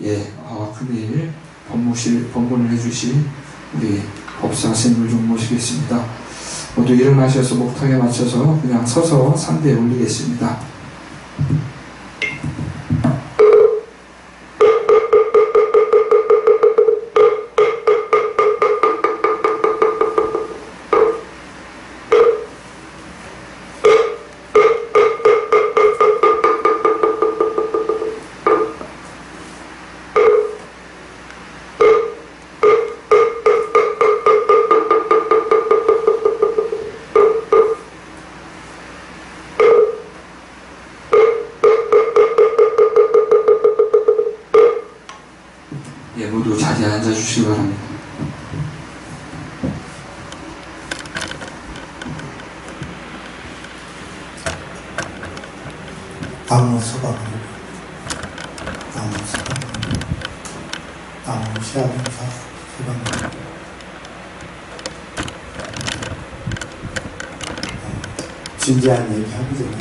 금일 법문을 해주실 우리 법사스님을 좀 모시겠습니다. 모두 일어나셔서 목탁에 맞춰서 그냥 서서 상대에 올리겠습니다. 모두 자리에 앉아주시기 바랍니다. 나무 소각으로 나무 시합행사 소각으로 진지한 얘기하기 전에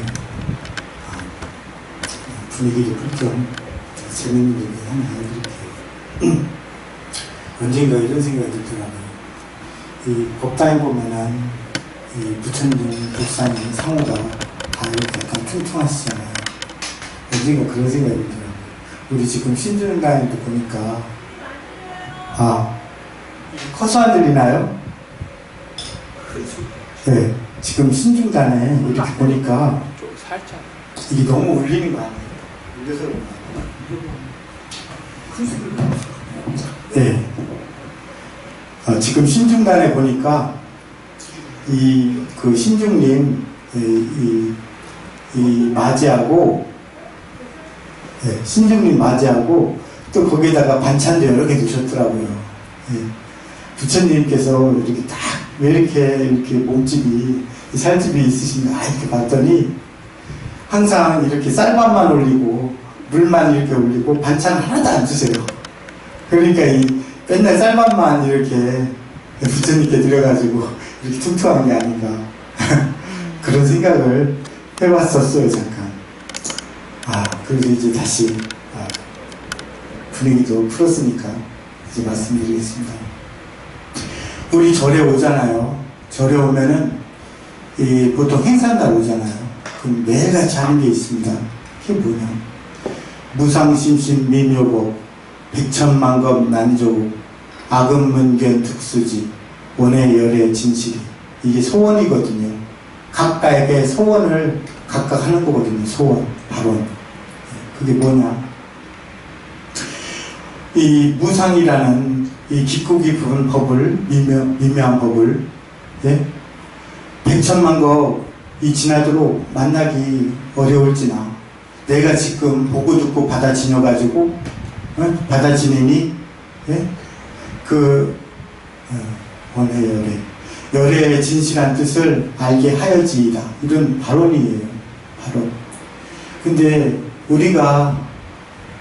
분위기를 풀겸 재밌는 얘기 하나 해드릴게요. 언젠가 이런 생각이 들더라고요. 이 법당에 보면은 이 부처님, 법사님, 상호가 다 이렇게 약간 퉁퉁하시잖아요. 언젠가 그런 생각이 들더라고요. 우리 지금 신주단에도 보니까 커서 안 들리나요? 네, 지금 신중단에 이렇게 보니까 이게 너무 울리는 거 아니에요? 울려서 그런가? 네. 지금 신중단에 보니까 그 신중님 맞이하고 신중님 맞이하고 또 거기에다가 반찬도 여러 개 주셨더라고요. 부처님께서 이렇게 딱 왜 이렇게 몸집이 살집이 있으신가 이렇게 봤더니 항상 이렇게 쌀밥만 올리고 물만 이렇게 올리고 반찬 하나도 안 주세요. 그러니까 맨날 쌀밥만 이렇게 부처님께 드려가지고 이렇게 퉁퉁한 게 아닌가 그런 생각을 해봤었어요. 잠깐. 그래서 이제 다시 분위기도 풀었으니까 이제 말씀드리겠습니다. 우리 절에 오잖아요. 절에 오면은 보통 행사날 오잖아요. 그럼 매일같이 하는 게 있습니다. 그게 뭐냐? 무상심심 미묘법 백천만겁 난조국 악음문견 특수지 원해열의 진실이 이게 소원이거든요. 각각에게 소원을 각각 하는 거거든요. 소원, 발언. 그게 뭐냐? 이 무상이라는 이 깊고 깊은 법을 미묘한 법을 백천만겁이 지나도록 만나기 어려울지나 내가 지금 보고 듣고 받아지녀가지고 받아지니니 원해열의 열의 진실한 뜻을 알게 하여지이다. 이런 발언이에요. 발언. 근데 우리가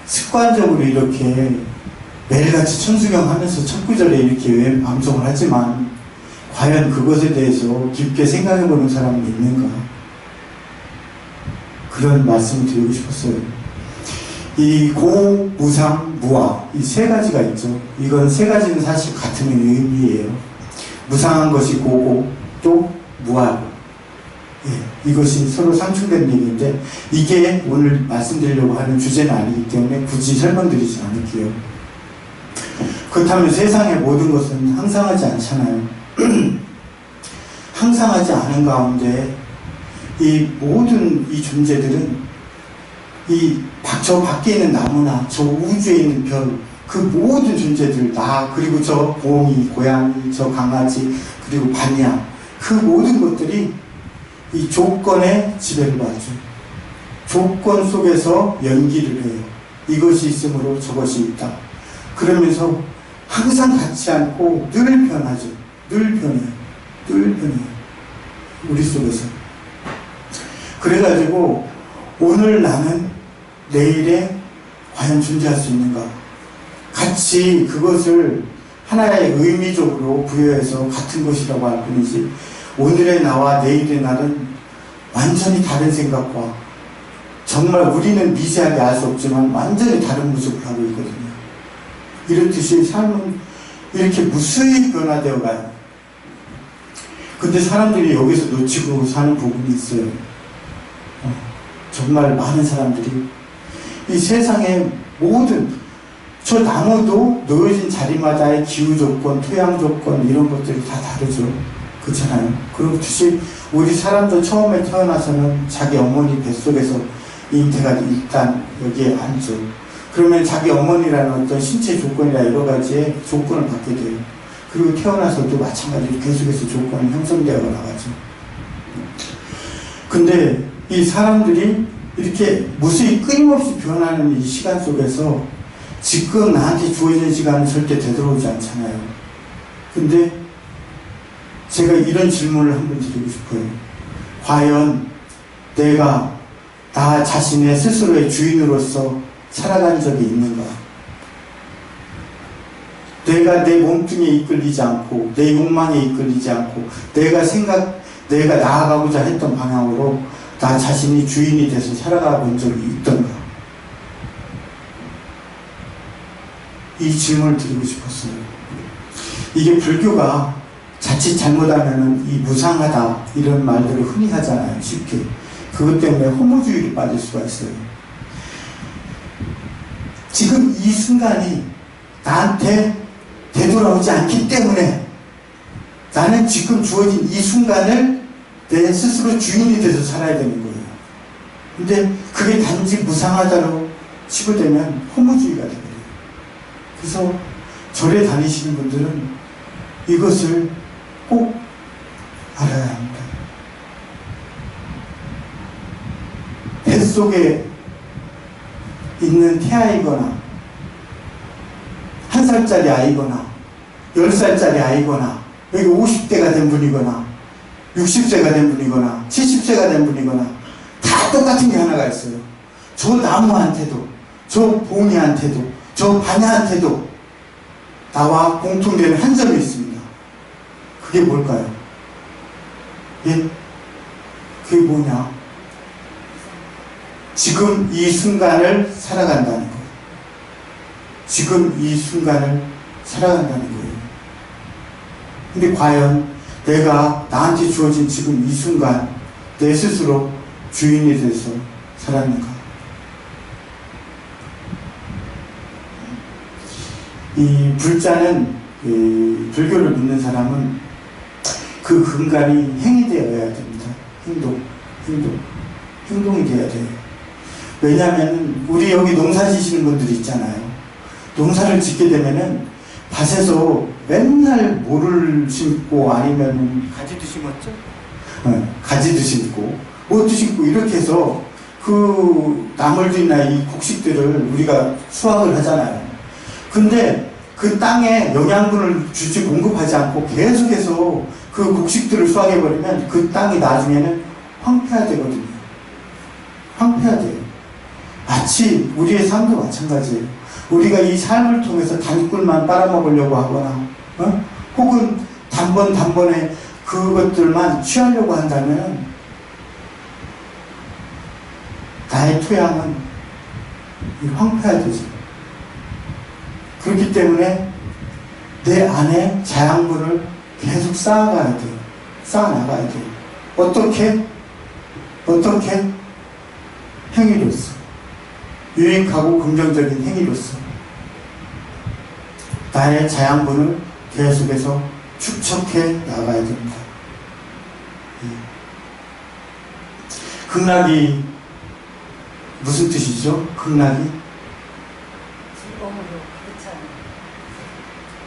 습관적으로 이렇게 매일같이 천수경 하면서 첫 구절에 이렇게 방송을 하지만 과연 그것에 대해서 깊게 생각해보는 사람이 있는가? 그런 말씀을 드리고 싶었어요. 이 고, 무상, 무아 이 세 가지가 있죠. 이건 세 가지는 사실 같은 의미예요. 무상한 것이 고고 또 무아고 이것이 서로 상충되는 얘기인데 이게 오늘 말씀드리려고 하는 주제는 아니기 때문에 굳이 설명드리지 않을게요. 그렇다면 세상의 모든 것은 항상하지 않잖아요. 항상하지 않은 가운데 이 모든 이 존재들은 저 밖에 있는 나무나 저 우주에 있는 별 그 모든 존재들 그리고 저 곰이, 고양이, 저 강아지 그리고 반야 그 모든 것들이 이 조건에 지배를 받죠. 조건 속에서 연기를 해요. 이것이 있으므로 저것이 있다. 그러면서 항상 같지 않고 늘 변하죠. 늘 변해요. 우리 속에서. 그래가지고 오늘 나는 내일에 과연 존재할 수 있는가? 같이 그것을 하나의 의미적으로 부여해서 같은 것이라고 할 뿐이지 오늘의 나와 내일의 나는 완전히 다른 생각과 정말 우리는 미세하게 알 수 없지만 완전히 다른 모습을 하고 있거든요. 이렇듯이 삶은 이렇게 무수히 변화되어 가요. 근데 사람들이 여기서 놓치고 사는 부분이 있어요. 정말 많은 사람들이 이 세상의 모든 저 나무도 놓여진 자리마다의 기후 조건, 토양 조건 이런 것들이 다 다르죠. 그렇잖아요. 그렇듯이 우리 사람도 처음에 태어나서는 자기 어머니 뱃속에서 잉태가 일단 여기에 앉죠. 그러면 자기 어머니라는 어떤 신체 조건이나 여러 가지의 조건을 받게 돼요. 그리고 태어나서도 마찬가지로 계속해서 조건이 형성되어 나가죠. 근데 이 사람들이 이렇게 무수히 끊임없이 변하는 이 시간 속에서 지금 나한테 주어진 시간은 절대 되돌아오지 않잖아요. 근데 제가 이런 질문을 한번 드리고 싶어요. 과연 내가 나 자신의 스스로의 주인으로서 살아간 적이 있는가? 내가 내 몸뚱이에 이끌리지 않고 내 욕망에 이끌리지 않고 내가 나아가고자 했던 방향으로 나 자신이 주인이 돼서 살아가 본 적이 있던가? 이 질문을 드리고 싶었어요. 이게 불교가 자칫 잘못하면 이 무상하다 이런 말들을 흔히 하잖아요. 쉽게. 그것 때문에 허무주의로 빠질 수가 있어요. 지금 이 순간이 나한테 되돌아오지 않기 때문에 나는 지금 주어진 이 순간을 내 스스로 주인이 돼서 살아야 되는 거예요. 근데 그게 단지 무상하다로 치부되면 허무주의가 됩니다. 그래서 절에 다니시는 분들은 이것을 꼭 알아야 합니다. 뱃속에 있는 태아이거나 1살짜리 아이거나 10살짜리 아이거나 여기 50대가 된 분이거나 60세가 된 분이거나 70세가 된 분이거나 다 똑같은 게 하나가 있어요. 저 나무한테도 저 봉이한테도 저 반야한테도 나와 공통되는 한 점이 있습니다. 그게 뭘까요? 예? 그게 뭐냐? 지금 이 순간을 살아간다는 거예요. 지금 이 순간을 살아간다는 거예요. 근데 과연 내가 나한테 주어진 지금 이 순간 내 스스로 주인이 돼서 살았는가? 이 불자는 불교를 믿는 사람은 그 근간이 행이 되어야 됩니다. 행동이 되어야 돼요. 왜냐하면 우리 여기 농사 지시는 분들이 있잖아요. 농사를 짓게 되면은 밭에서 맨날 모를 심고 아니면 가지도 심었죠? 가지도 심고 뭐도 심고 이렇게 해서 그 나물들이나 이 곡식들을 우리가 수확을 하잖아요. 근데 그 땅에 영양분을 공급하지 않고 계속해서 그 곡식들을 수확해버리면 그 땅이 나중에는 황폐화되거든요. 황폐화돼요. 마치 우리의 삶도 마찬가지예요. 우리가 이 삶을 통해서 단꿀만 빨아먹으려고 하거나 혹은 단번에 그것들만 취하려고 한다면 나의 토양은 황폐화되죠. 그렇기 때문에 내 안에 자양분을 계속 쌓아가야 돼요. 쌓아나가야 돼요. 어떻게? 행위로서. 유익하고 긍정적인 행위로서. 나의 자양분을 계속해서 축적해 나가야 됩니다. 극락이 무슨 뜻이죠? 극락이?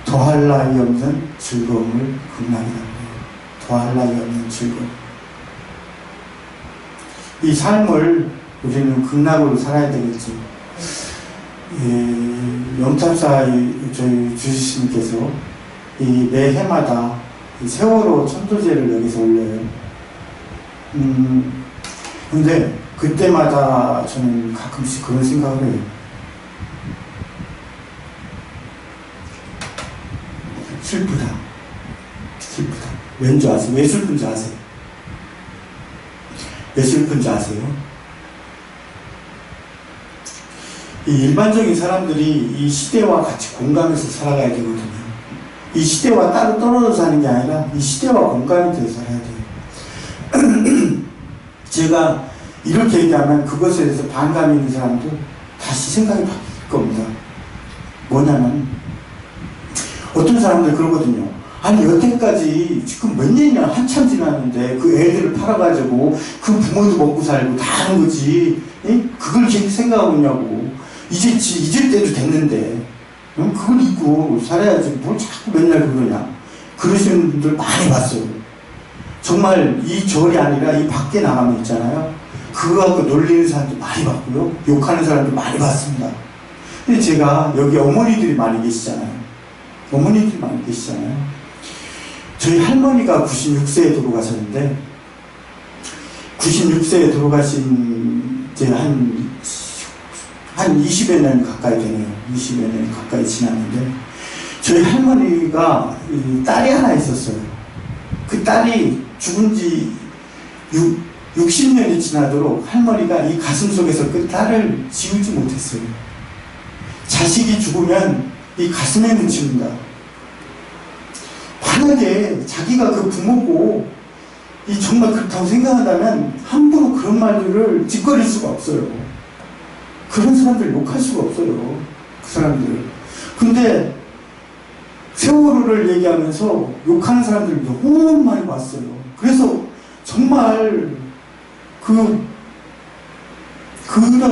더할 나위 없는 즐거움을 극락이라고 해요. 더할 나위 없는 즐거움. 이 삶을 우리는 극락으로 살아야 되겠죠. 영탑사 저희 주지스님께서 매 해마다 세월호 천도제를 여기서 올려요. 근데 그때마다 저는 가끔씩 그런 생각을 해요. 슬프다. 왠지 아세요? 왜 슬픈지 아세요? 왜 슬픈지 아세요? 이 이 일반적인 사람들이 이 시대와 같이 공감해서 살아가야 되거든요. 이 시대와 따로 떨어져 사는 게 아니라 이 시대와 공감이 돼서 살아야 돼요. 제가 이렇게 얘기하면 그것에 대해서 반감이 있는 사람도 다시 생각이 바뀔 겁니다. 뭐냐면 어떤 사람들 그러거든요. 아니 여태까지 지금 몇 년이나 한참 지났는데 그 애들을 팔아가지고 그 부모도 먹고 살고 다 하는 거지. 에? 그걸 이렇게 생각하고 있냐고. 이제 잊을 때도 됐는데 그걸 잊고 살아야지 뭘 자꾸 맨날 그러냐. 그러시는 분들 많이 봤어요. 정말 이 절이 아니라 이 밖에 나가면 있잖아요. 그거 갖고 놀리는 사람도 많이 봤고요. 욕하는 사람도 많이 봤습니다. 근데 제가 여기 어머니들이 많이 계시잖아요. 어머니들이 많이 계시잖아요. 저희 할머니가 96세에 돌아가셨는데 96세에 돌아가신 이제 한 20여 년 가까이 되네요. 20여 년 가까이 지났는데 저희 할머니가 딸이 하나 있었어요. 그 딸이 죽은 지 60년이 지나도록 할머니가 이 가슴 속에서 그 딸을 지우지 못했어요. 자식이 죽으면 이 가슴에 묻힙니다. 만약에 자기가 그 부모고 이 정말 그렇다고 생각한다면 함부로 그런 말들을 짓거릴 수가 없어요. 그런 사람들 욕할 수가 없어요. 그 사람들. 근데 세월호를 얘기하면서 욕하는 사람들 너무 많이 봤어요. 그래서 정말 그런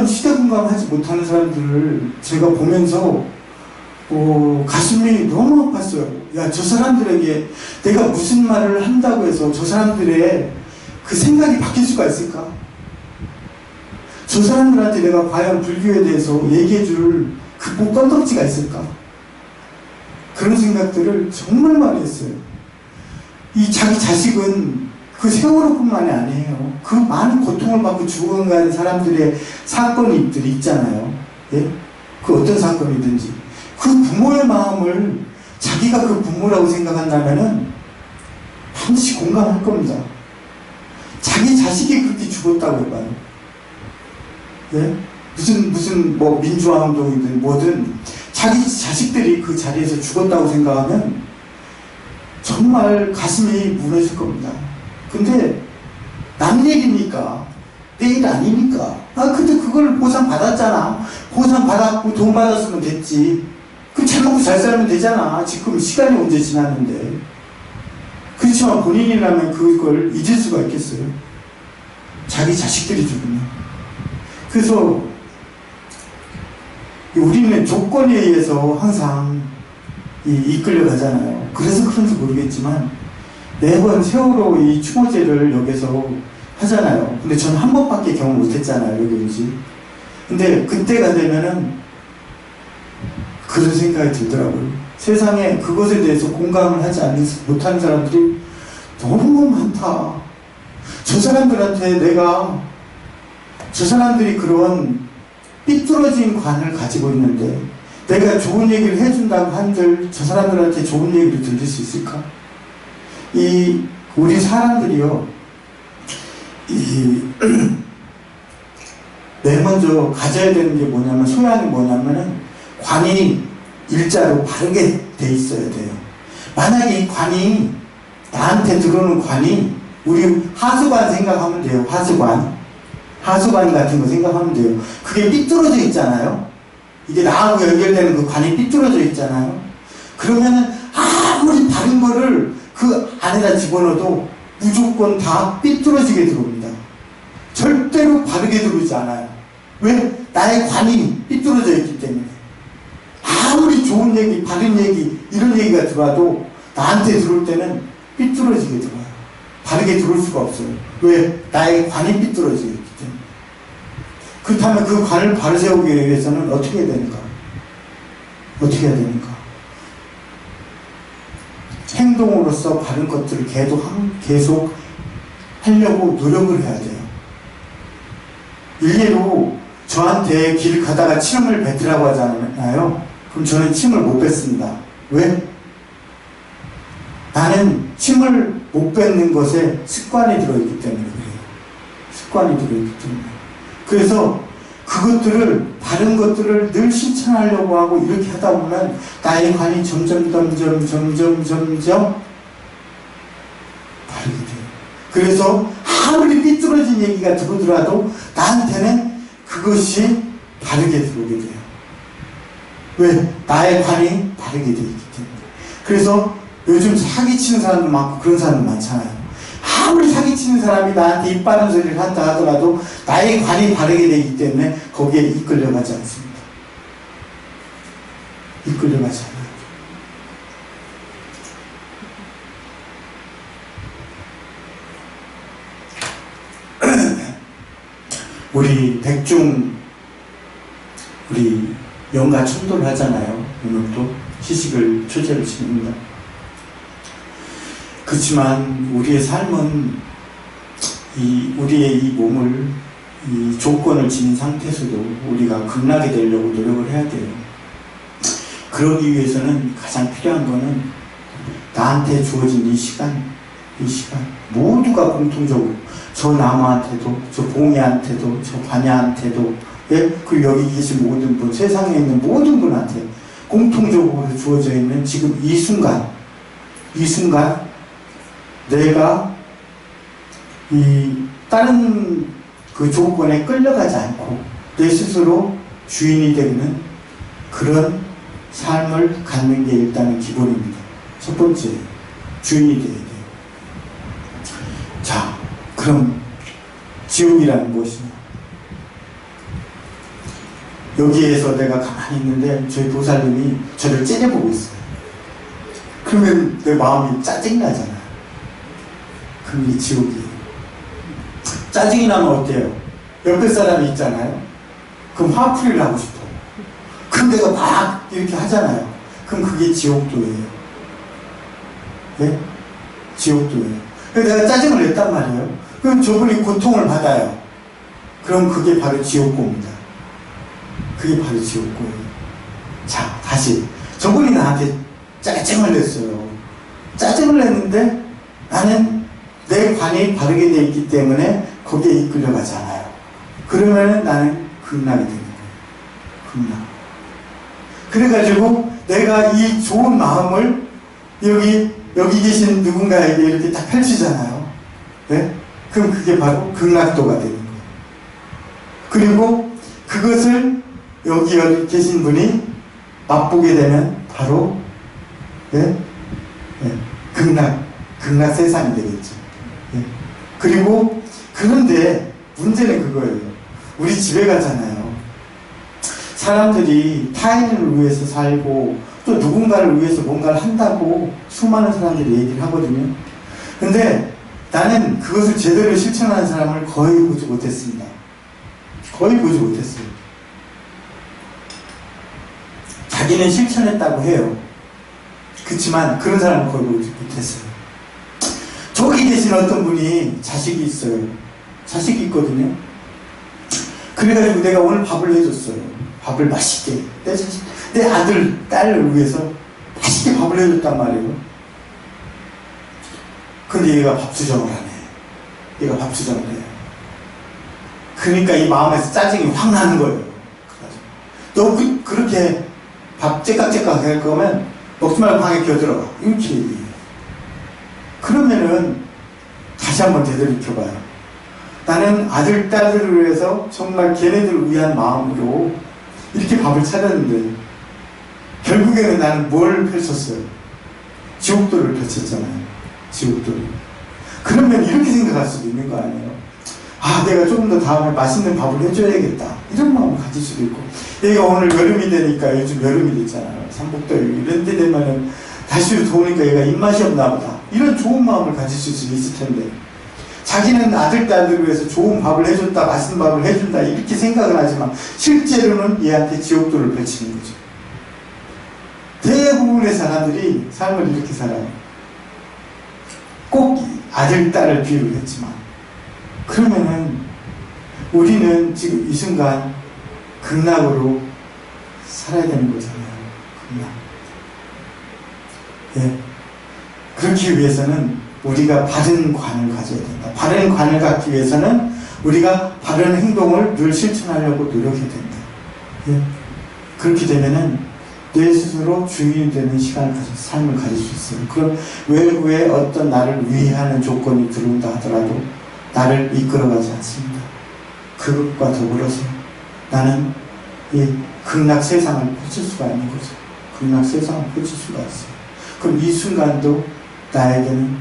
시대 공감하지 못하는 사람들을 제가 보면서 가슴이 너무 아팠어요. 야, 저 사람들에게 내가 무슨 말을 한다고 해서 저 사람들의 그 생각이 바뀔 수가 있을까? 저 사람들한테 내가 과연 불교에 대해서 얘기해줄 그 건덕지가 있을까? 그런 생각들을 정말 많이 했어요. 이 자기 자식은 그 세월호뿐만이 아니에요. 그 많은 고통을 받고 죽어가는 사람들의 사건들이 있잖아요. 예? 그 어떤 사건이든지. 그 부모의 마음을 자기가 그 부모라고 생각한다면은 반드시 공감할 겁니다. 자기 자식이 그렇게 죽었다고 해봐요. 예? 무슨 뭐 민주화 운동이든 뭐든 자기 자식들이 그 자리에서 죽었다고 생각하면 정말 가슴이 무너질 겁니다. 근데 남 얘기니까 내 일 아니니까 근데 그걸 보상 받았잖아. 보상 받았고 돈 받았으면 됐지. 그럼 잘 먹고 잘 살면 되잖아. 지금 시간이 언제 지났는데. 그렇지만 본인이라면 그걸 잊을 수가 있겠어요. 자기 자식들이 죽으면. 그래서 우리는 조건에 의해서 항상 이끌려 가잖아요. 그래서 그런지 모르겠지만 매번 세월호 이 추모제를 여기서 하잖아요. 근데 저는 한 번밖에 경험 못했잖아요. 여기 오지. 근데 그때가 되면은 그런 생각이 들더라고요. 세상에 그것에 대해서 공감을 하지 못하는 사람들이 너무 많다. 저 사람들한테 저 사람들이 그런 삐뚤어진 관을 가지고 있는데 내가 좋은 얘기를 해준다고 한들 저 사람들한테 좋은 얘기를 들릴 수 있을까? 우리 사람들이요, 맨 먼저 가져야 되는 게 뭐냐면, 소양이 뭐냐면은, 관이 일자로 바르게 돼 있어야 돼요. 만약에 이 관이, 나한테 들어오는 관이, 우리 하수관 생각하면 돼요. 하수관 같은 거 생각하면 돼요. 그게 삐뚤어져 있잖아요. 이게 나하고 연결되는 그 관이 삐뚤어져 있잖아요. 그러면은 아무리 바른 거를 그 안에다 집어넣어도 무조건 다 삐뚤어지게 들어옵니다. 절대로 바르게 들어오지 않아요. 왜? 나의 관이 삐뚤어져 있기 때문에. 아무리 좋은 얘기, 바른 얘기, 이런 얘기가 들어와도 나한테 들어올 때는 삐뚤어지게 들어와요. 바르게 들어올 수가 없어요. 왜? 나의 관이 삐뚤어져 있기 때문에. 그렇다면 그 관을 바로 세우기 위해서는 어떻게 해야 되는가? 어떻게 해야 되는가? 행동으로서 바른 것들을 계속 하려고 노력을 해야 돼요. 일례로 저한테 길 가다가 침을 뱉으라고 하잖아요. 그럼 저는 침을 못 뱉습니다. 왜? 나는 침을 못 뱉는 것에 습관이 들어있기 때문에 그래요. 습관이 들어있기 때문에. 그래서 그것들을, 바른 것들을 늘 실천하려고 하고 이렇게 하다 보면 나의 관이 점점 바르게 돼요. 그래서 아무리 삐뚤어진 얘기가 들어오더라도 나한테는 그것이 바르게 들어오게 돼요. 왜? 나의 관이 바르게 되어 있기 때문에. 그래서 요즘 사기치는 사람도 많고 그런 사람도 많잖아요. 아무리 사기치는 사람이 나한테 입 바른 소리를 한다 하더라도 나의 관이 바르게 되기 때문에 거기에 이끌려가지 않습니다. 이끌려가지 않아요. 우리 백중, 우리 영가 천도를 하잖아요. 오늘도 시식을 초제를 지냅니다. 그렇지만 우리의 삶은 우리의 이 몸을 이 조건을 지닌 상태에서도 우리가 극락이 되려고 노력을 해야 돼요. 그러기 위해서는 가장 필요한 거는 나한테 주어진 이 시간 모두가 공통적으로 저 나무한테도 저 봉이한테도 저 반야한테도 그리고 여기 계신 모든 분, 세상에 있는 모든 분한테 공통적으로 주어져 있는 지금 이 순간 내가 이 다른 그 조건에 끌려가지 않고 내 스스로 주인이 되는 그런 삶을 갖는 게 일단은 기본입니다. 첫 번째, 주인이 되어야 돼요. 자, 그럼 지옥이란 무엇이냐? 여기에서 내가 가만히 있는데 저희 보살님이 저를 째려보고 있어요. 그러면 내 마음이 짜증나잖아요. 그럼 이 지옥이에요. 짜증이 나면 어때요? 옆에 사람이 있잖아요. 그럼 화풀이를 하고 싶어요. 그럼 내가 막 이렇게 하잖아요. 그럼 그게 지옥도예요. 예? 지옥도예요. 그래서 내가 짜증을 냈단 말이에요. 그럼 저분이 고통을 받아요. 그럼 그게 바로 지옥고입니다. 그게 바로 지옥고예요. 자, 다시. 저분이 나한테 짜증을 냈어요. 짜증을 냈는데 나는 내 관이 바르게 되어 있기 때문에 거기에 이끌려가지 않아요. 그러면 나는 극락이 되는 거예요. 극락. 그래가지고 내가 이 좋은 마음을 여기 계신 누군가에게 이렇게 딱 펼치잖아요. 네? 그럼 그게 바로 극락도가 되는 거예요. 그리고 그것을 여기 계신 분이 맛보게 되면 바로 극락 세상이 되겠죠. 예. 그리고 그런데 문제는 그거예요. 우리 집에 가잖아요. 사람들이 타인을 위해서 살고 또 누군가를 위해서 뭔가를 한다고 수많은 사람들이 얘기를 하거든요. 근데 나는 그것을 제대로 실천하는 사람을 거의 보지 못했습니다. 거의 보지 못했어요. 자기는 실천했다고 해요. 그렇지만 그런 사람은 거의 보지 못했어요. 저기 계신 어떤 분이 자식이 있어요. 자식이 있거든요. 그래가지고 내가 오늘 밥을 해줬어요. 밥을 맛있게. 내 아들, 딸을 위해서 맛있게 밥을 해줬단 말이에요. 근데 얘가 밥수정을 안 해. 얘가 밥수정을 해요. 그러니까 이 마음에서 짜증이 확 나는 거예요. 너 그렇게 밥 째깍째깍 할 거면 먹지 말고 방에 기어들어가. 이렇게 얘기해요. 그러면은 다시 한번 되돌이켜봐요. 나는 아들, 딸들을 위해서 정말 걔네들을 위한 마음으로 이렇게 밥을 차렸는데 결국에는 나는 뭘 펼쳤어요? 지옥도를 펼쳤잖아요. 지옥도를. 그러면 이렇게 생각할 수도 있는 거 아니에요? 아, 내가 조금 더 다음에 맛있는 밥을 해줘야겠다. 이런 마음을 가질 수도 있고. 얘가 오늘 여름이 되니까 요즘 여름이 됐잖아요. 삼복더위 이런 데 되면은 다시 더우니까 얘가 입맛이 없나 보다. 이런 좋은 마음을 가질 수 있을 텐데. 자기는 아들, 딸들을 위해서 좋은 밥을 해줬다, 맛있는 밥을 해준다, 이렇게 생각을 하지만, 실제로는 얘한테 지옥도를 펼치는 거죠. 대부분의 사람들이 삶을 이렇게 살아요. 꼭 아들, 딸을 비유를 했지만. 그러면은, 우리는 지금 이 순간, 극락으로 살아야 되는 거잖아요. 극락. 예. 그렇기 위해서는 우리가 바른 관을 가져야 된다. 바른 관을 갖기 위해서는 우리가 바른 행동을 늘 실천하려고 노력해야 된다. 예. 그렇게 되면은 내 스스로 주인이 되는 시간을 가져 삶을 가질 수 있어요. 그럼 외부에 어떤 나를 위해하는 조건이 들어온다 하더라도 나를 이끌어가지 않습니다. 그것과 더불어서 나는 이 극락 세상을 펼칠 수가 있는 거죠. 극락 세상을 펼칠 수가 있어요. 그럼 이 순간도 나에게는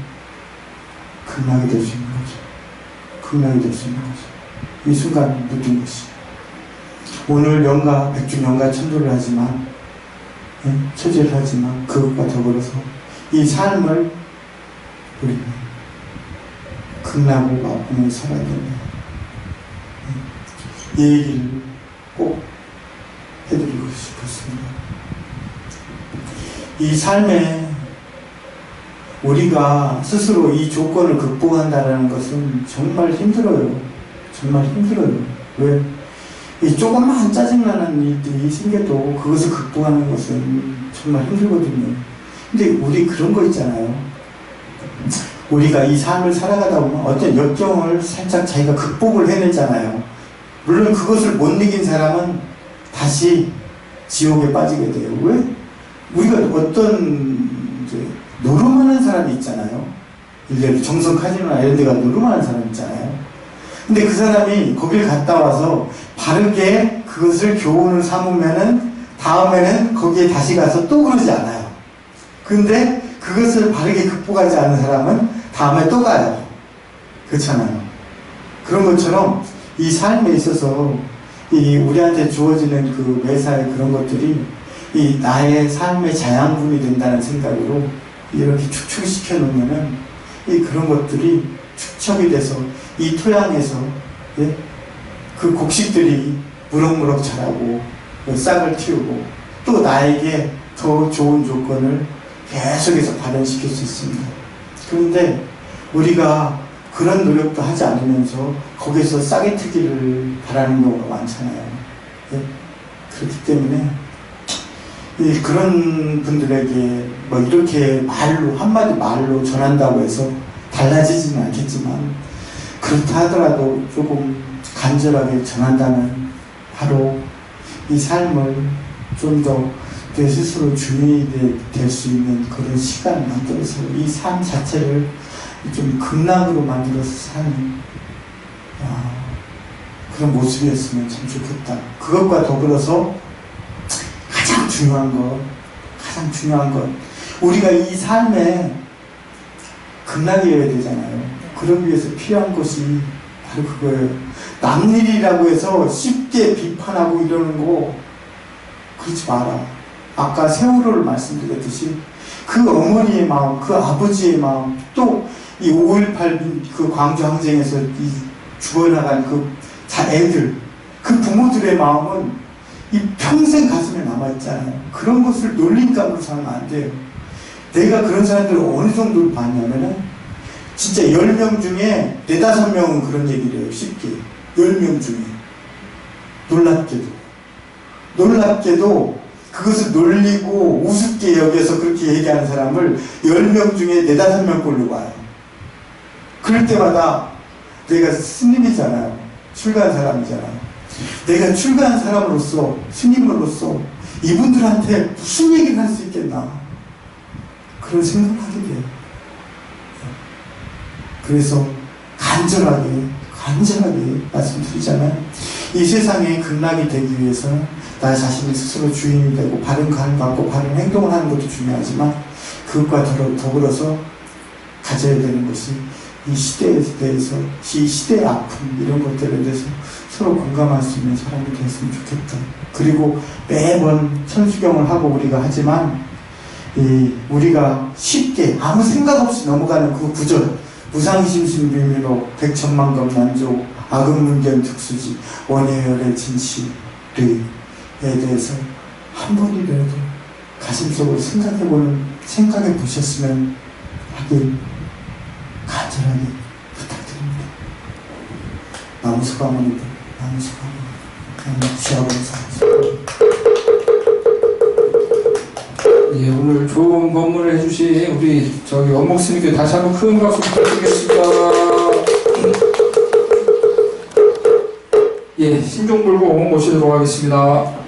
극락이 될 수 있는 거죠. 극락이 될 수 있는 거죠. 이 순간 모든 것이. 오늘 영가, 백중 영가 천도를 하지만, 처제를 하지만, 그것과 더불어서 이 삶을 우리는 극락을 맛보면서 살아야 됩니다. 이 얘기를 꼭 해드리고 싶었습니다. 이 삶에 우리가 스스로 이 조건을 극복한다는 것은 정말 힘들어요. 정말 힘들어요. 왜? 이 조금만 짜증나는 일들이 생겨도 그것을 극복하는 것은 정말 힘들거든요. 근데 우리 그런 거 있잖아요. 우리가 이 삶을 살아가다 보면 어떤 역경을 살짝 자기가 극복을 해내잖아요. 물론 그것을 못 이긴 사람은 다시 지옥에 빠지게 돼요. 왜? 우리가 어떤 이제 노름하는 사람이 있잖아요. 일례로 정성 카지노나 이런 데가 노름하는 사람 있잖아요. 근데 그 사람이 거길 갔다 와서 바르게 그것을 교훈을 삼으면은 다음에는 거기에 다시 가서 또 그러지 않아요. 근데 그것을 바르게 극복하지 않은 사람은 다음에 또 가요. 그렇잖아요. 그런 것처럼 이 삶에 있어서 이 우리한테 주어지는 그 매사의 그런 것들이 이 나의 삶의 자양분이 된다는 생각으로 이렇게 축축시켜 놓으면은 이 그런 것들이 축적이 돼서 이 토양에서 예? 그 곡식들이 무럭무럭 자라고 싹을 틔우고 또 나에게 더 좋은 조건을 계속해서 발현시킬 수 있습니다. 그런데 우리가 그런 노력도 하지 않으면서 거기서 싹이 트기를 바라는 경우가 많잖아요. 예? 그렇기 때문에 그런 분들에게 뭐 이렇게 말로 한마디 말로 전한다고 해서 달라지지는 않겠지만 그렇다 하더라도 조금 간절하게 전한다면 바로 이 삶을 좀 더 내 스스로 주인이 될 수 있는 그런 시간을 만들어서 이 삶 자체를 좀 극락으로 만들어서 사는 그런 모습이었으면 참 좋겠다. 그것과 더불어서 가장 중요한 것 우리가 이 삶에 극락이어야 되잖아요. 그러기 위해서 필요한 것이 바로 그거예요. 남일이라고 해서 쉽게 비판하고 이러는 거 그러지 마라. 아까 세월호를 말씀드렸듯이 그 어머니의 마음, 그 아버지의 마음, 또 이 5.18 그 광주 항쟁에서 이 죽어나간 그 애들, 그 부모들의 마음은 이 평생 가슴에 남아있잖아요. 그런 것을 놀림감으로 살면 안 돼요. 내가 그런 사람들을 어느 정도로 봤냐면은 진짜 10명 중에 4, 5명은 그런 얘기를 해요. 쉽게 10명 중에 놀랍게도 그것을 놀리고 우습게 여겨서 그렇게 얘기하는 사람을 10명 중에 4, 5명 꼴로 봐요. 그럴 때마다 내가 스님이잖아요. 출가한 사람이잖아요. 내가 출가한 사람으로서 스님으로서 이분들한테 무슨 얘기를 할 수 있겠나 그런 생각을 하게 돼요. 그래서 간절하게 말씀드리자면 이 세상에 극락이 되기 위해서는 나 자신이 스스로 주인이 되고 바른 감을 갖고 바른 행동을 하는 것도 중요하지만 그것과 더불어서 가져야 되는 것이 이 시대에 대해서 이 시대의 아픔 이런 것들에 대해서 서로 공감할 수 있는 사람이 됐으면 좋겠다. 그리고 매번 천수경을 하고 우리가 하지만 우리가 쉽게 아무 생각 없이 넘어가는 그 구절 무상심신비밀로 백천만검난조 악음문견 특수지 원해열의 진실에 대해서 한 번이라도 가슴속으로 생각해 보셨으면 하길 간절하게 부탁드립니다. 나무수가모니들 시아버지사 예, 오늘 좋은 건물을 해주신 우리 원목 스님께 다시 한번 큰 박수 부탁드리겠습니다. 예, 신종불공 모시도록 하겠습니다.